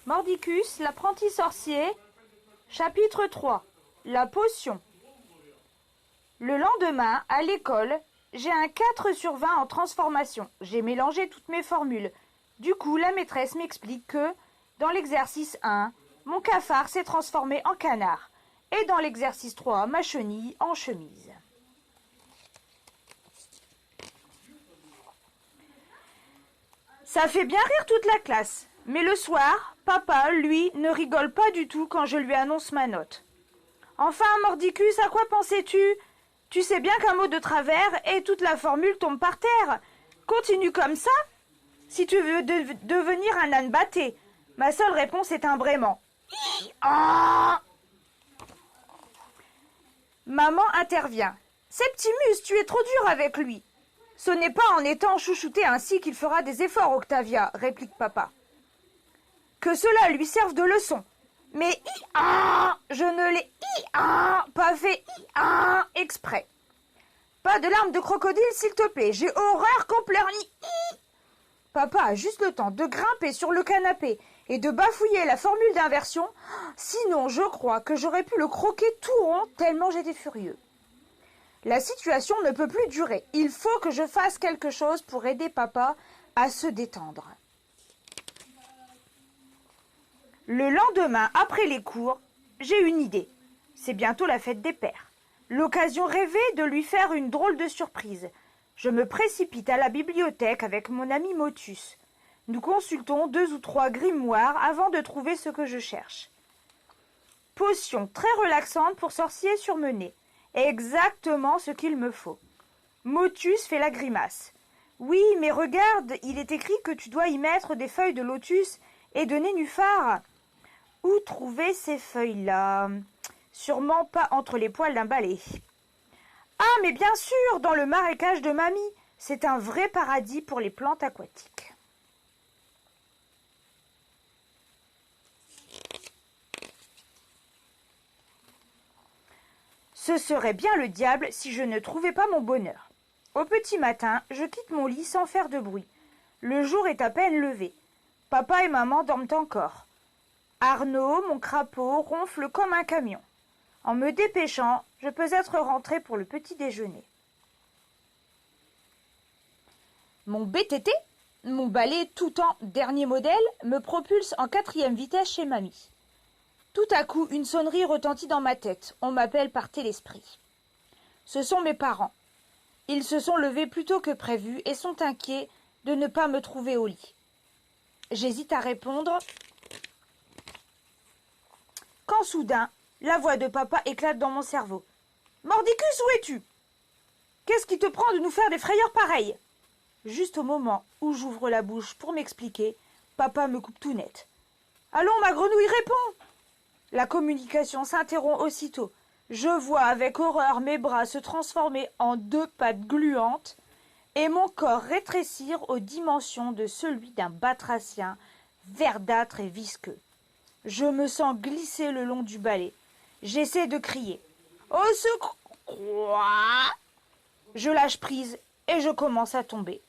Mordicus, l'apprenti sorcier, chapitre 3. La potion. Le lendemain, à l'école, j'ai un 4/20 en transformation. J'ai mélangé toutes mes formules. Du coup, la maîtresse m'explique que, dans l'exercice 1, mon cafard s'est transformé en canard. Et dans l'exercice 3, ma chenille en chemise. Ça fait bien rire toute la classe. Mais le soir, papa, lui, ne rigole pas du tout quand je lui annonce ma note. Enfin, Mordicus, à quoi pensais-tu? Tu sais bien qu'un mot de travers et toute la formule tombe par terre. Continue comme ça. Si tu veux devenir un âne batté, ma seule réponse est un braiement. Ah! Maman intervient. Septimus, tu es trop dur avec lui. Ce n'est pas en étant chouchouté ainsi qu'il fera des efforts, Octavia, réplique papa. Que cela lui serve de leçon. Mais je ne l'ai pas fait exprès. Pas de larmes de crocodile, s'il te plaît. J'ai horreur qu'on pleure. Papa a juste le temps de grimper sur le canapé et de bafouiller la formule d'inversion. Sinon, je crois que j'aurais pu le croquer tout rond tellement j'étais furieux. La situation ne peut plus durer. Il faut que je fasse quelque chose pour aider papa à se détendre. Le lendemain, après les cours, j'ai une idée. C'est bientôt la fête des pères. L'occasion rêvée de lui faire une drôle de surprise. Je me précipite à la bibliothèque avec mon ami Motus. Nous consultons 2 ou 3 grimoires avant de trouver ce que je cherche. Potion très relaxante pour sorcier surmené. Exactement ce qu'il me faut. Motus fait la grimace. Oui, mais regarde, il est écrit que tu dois y mettre des feuilles de lotus et de nénuphar. Où trouver ces feuilles-là? Sûrement pas entre les poils d'un balai. Ah, mais bien sûr, dans le marécage de mamie. C'est un vrai paradis pour les plantes aquatiques. Ce serait bien le diable si je ne trouvais pas mon bonheur. Au petit matin, je quitte mon lit sans faire de bruit. Le jour est à peine levé. Papa et maman dorment encore. Arnaud, mon crapaud, ronfle comme un camion. En me dépêchant, je peux être rentrée pour le petit déjeuner. Mon BTT, mon balai tout temps dernier modèle, me propulse en 4e vitesse chez mamie. Tout à coup, une sonnerie retentit dans ma tête. On m'appelle par télesprit. Ce sont mes parents. Ils se sont levés plus tôt que prévu et sont inquiets de ne pas me trouver au lit. J'hésite à répondre quand soudain, la voix de papa éclate dans mon cerveau. « Mordicus, où es-tu? Qu'est-ce qui te prend de nous faire des frayeurs pareilles ?» Juste au moment où j'ouvre la bouche pour m'expliquer, papa me coupe tout net. « Allons, ma grenouille, réponds !» La communication s'interrompt aussitôt. Je vois avec horreur mes bras se transformer en 2 pattes gluantes et mon corps rétrécir aux dimensions de celui d'un batracien verdâtre et visqueux. Je me sens glisser le long du balai. J'essaie de crier. « Au secours !» Je lâche prise et je commence à tomber.